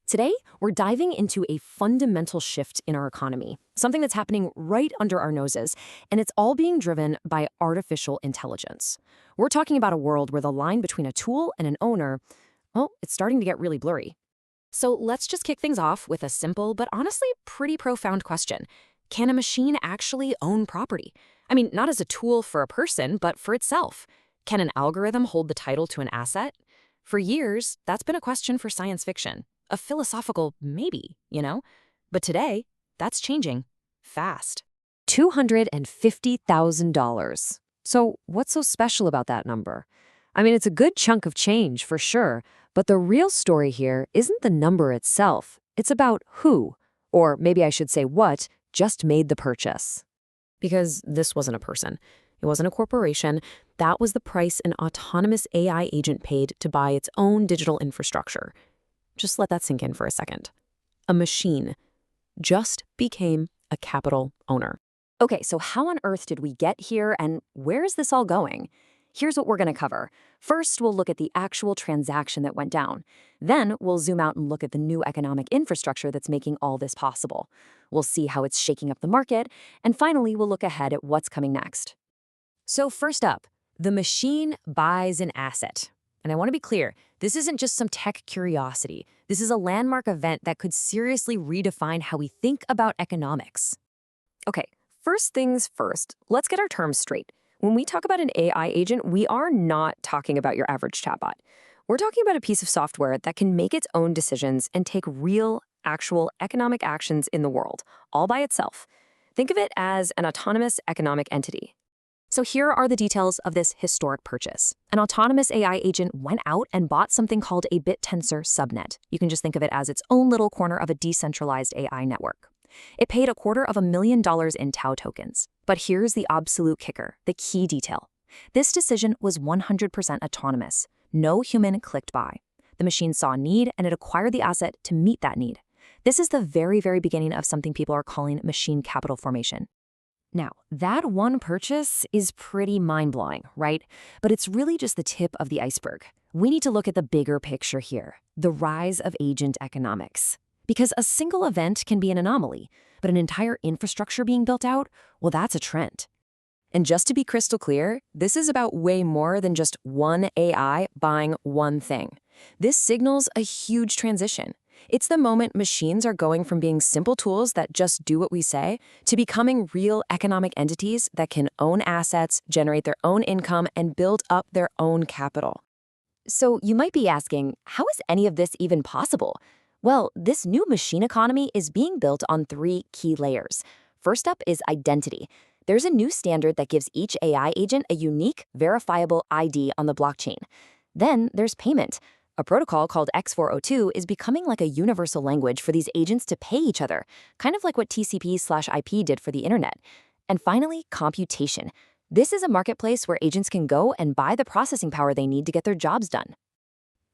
Today, we're diving into a fundamental shift in our economy, something that's happening right under our noses, and it's all being driven by artificial intelligence. We're talking about a world where the line between a tool and an owner, well, it's starting to get really blurry. So let's just kick things off with a simple but honestly pretty profound question. Can a machine actually own property? I mean, not as a tool for a person, but for itself. Can an algorithm hold the title to an asset? For years, that's been a question for science fiction. A philosophical maybe, you know? But today, that's changing. Fast. $250,000. So what's so special about that number? I mean, it's a good chunk of change for sure, but the real story here isn't the number itself. It's about who, or maybe I should say what, just made the purchase. Because this wasn't a person. It wasn't a corporation. That was the price an autonomous AI agent paid to buy its own digital infrastructure. Just let that sink in for a second. A machine just became a capital owner. Okay, so how on earth did we get here and where is this all going? Here's what we're going to cover. First, we'll look at the actual transaction that went down. Then, we'll zoom out and look at the new economic infrastructure that's making all this possible. We'll see how it's shaking up the market. And finally, we'll look ahead at what's coming next. So first up, the machine buys an asset. And I want to be clear, this isn't just some tech curiosity. This is a landmark event that could seriously redefine how we think about economics. Okay, first things first, let's get our terms straight. When we talk about an AI agent, we are not talking about your average chatbot. We're talking about a piece of software that can make its own decisions and take real, actual economic actions in the world, all by itself. Think of it as an autonomous economic entity. So here are the details of this historic purchase. An autonomous AI agent went out and bought something called a Bittensor Subnet. You can just think of it as its own little corner of a decentralized AI network. It paid $250,000 in Tau tokens. But here's the absolute kicker, the key detail. This decision was 100% autonomous. No human clicked by. The machine saw a need and it acquired the asset to meet that need. This is the very, very beginning of something people are calling machine capital formation. Now, that one purchase is pretty mind-blowing, right? But it's really just the tip of the iceberg. We need to look at the bigger picture here, the rise of agent economics. Because a single event can be an anomaly, but an entire infrastructure being built out, well, that's a trend. And just to be crystal clear, this is about way more than just one AI buying one thing. This signals a huge transition. It's the moment machines are going from being simple tools that just do what we say to becoming real economic entities that can own assets, generate their own income, and build up their own capital. So you might be asking, how is any of this even possible? Well, this new machine economy is being built on three key layers. First up is identity. There's a new standard that gives each AI agent a unique, verifiable ID on the blockchain. Then there's payment. A protocol called X402 is becoming like a universal language for these agents to pay each other, kind of like what TCP/IP did for the internet. And finally, computation. This is a marketplace where agents can go and buy the processing power they need to get their jobs done.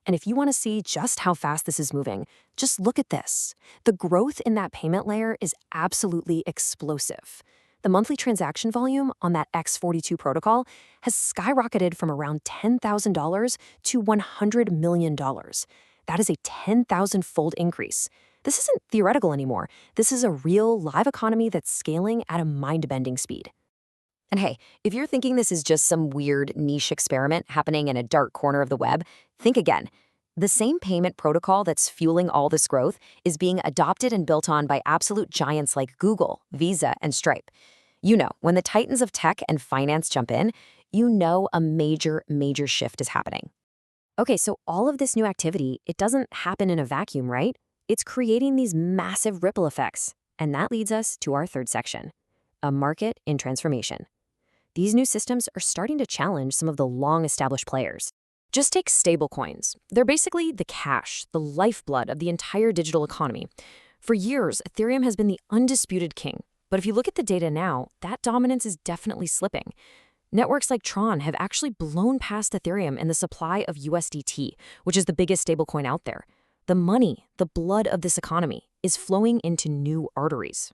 And if you want to see just how fast this is moving, just look at this. The growth in that payment layer is absolutely explosive. The monthly transaction volume on that X42 protocol has skyrocketed from around $10,000 to $100 million. That is a 10,000-fold increase. This isn't theoretical anymore. This is a real live economy that's scaling at a mind-bending speed. And hey, if you're thinking this is just some weird niche experiment happening in a dark corner of the web, think again. The same payment protocol that's fueling all this growth is being adopted and built on by absolute giants like Google, Visa, and Stripe. You know, when the titans of tech and finance jump in, you know a major, major shift is happening. Okay, so all of this new activity, it doesn't happen in a vacuum, right? It's creating these massive ripple effects. And that leads us to our third section, a market in transformation. These new systems are starting to challenge some of the long-established players. Just take stablecoins. They're basically the cash, the lifeblood of the entire digital economy. For years, Ethereum has been the undisputed king. But if you look at the data now, that dominance is definitely slipping. Networks like Tron have actually blown past Ethereum in the supply of USDT, which is the biggest stablecoin out there. The money, the blood of this economy, is flowing into new arteries.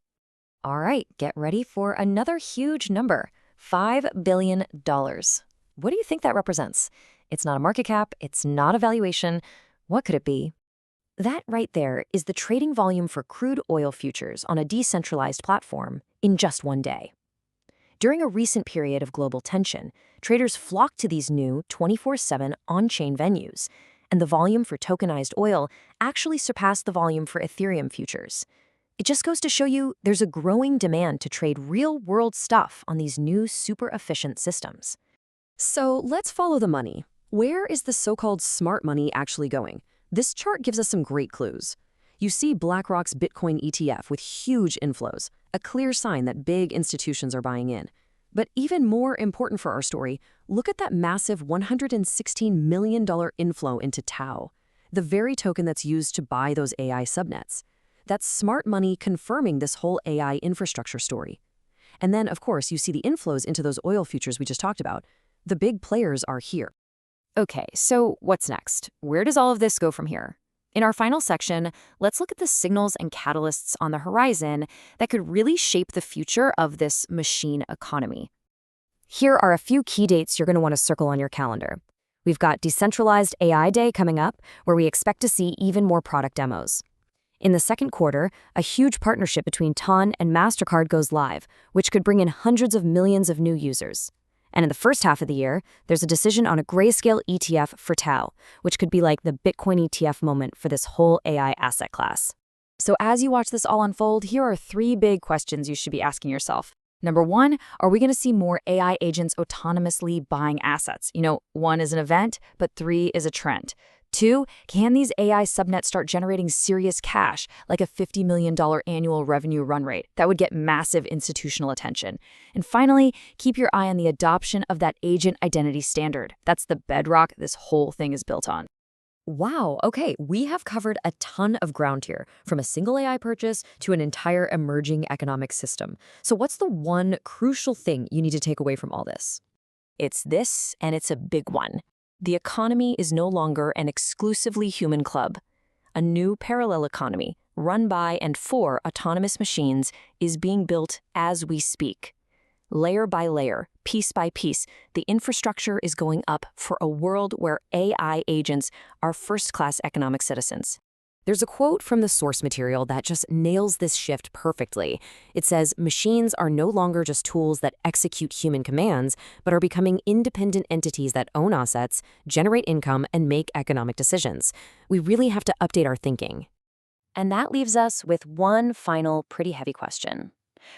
All right, get ready for another huge number, $5 billion. What do you think that represents? It's not a market cap, it's not a valuation. What could it be? That right there is the trading volume for crude oil futures on a decentralized platform in just one day. During a recent period of global tension, traders flocked to these new 24/7 on-chain venues, and the volume for tokenized oil actually surpassed the volume for Ethereum futures. It just goes to show you there's a growing demand to trade real-world stuff on these new super-efficient systems. So let's follow the money. Where is the so-called smart money actually going? This chart gives us some great clues. You see BlackRock's Bitcoin ETF with huge inflows, a clear sign that big institutions are buying in. But even more important for our story, look at that massive $116 million inflow into Tau, the very token that's used to buy those AI subnets. That's smart money confirming this whole AI infrastructure story. And then, of course, you see the inflows into those oil futures we just talked about. The big players are here. Okay, so what's next? Where does all of this go from here? In our final section, let's look at the signals and catalysts on the horizon that could really shape the future of this machine economy. Here are a few key dates you're going to want to circle on your calendar. We've got Decentralized AI Day coming up, where we expect to see even more product demos. In the second quarter, a huge partnership between TON and MasterCard goes live, which could bring in hundreds of millions of new users. And in the first half of the year, there's a decision on a grayscale ETF for Tau, which could be like the Bitcoin ETF moment for this whole AI asset class. So as you watch this all unfold, here are 3 big questions you should be asking yourself. Number 1, are we going to see more AI agents autonomously buying assets? 1 is an event, but 3 is a trend. 2, can these AI subnets start generating serious cash, like a $50 million annual revenue run rate? That would get massive institutional attention. And finally, keep your eye on the adoption of that agent identity standard. That's the bedrock this whole thing is built on. Wow, okay, we have covered a ton of ground here, from a single AI purchase to an entire emerging economic system. So what's the one crucial thing you need to take away from all this? It's this, and it's a big one. The economy is no longer an exclusively human club. A new parallel economy, run by and for autonomous machines, is being built as we speak. Layer by layer, piece by piece, the infrastructure is going up for a world where AI agents are first-class economic citizens. There's a quote from the source material that just nails this shift perfectly. It says, "Machines are no longer just tools that execute human commands, but are becoming independent entities that own assets, generate income, and make economic decisions." We really have to update our thinking. And that leaves us with one final pretty heavy question.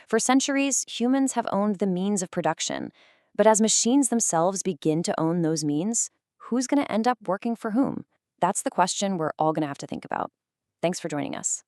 For centuries, humans have owned the means of production. But as machines themselves begin to own those means, who's going to end up working for whom? That's the question we're all going to have to think about. Thanks for joining us.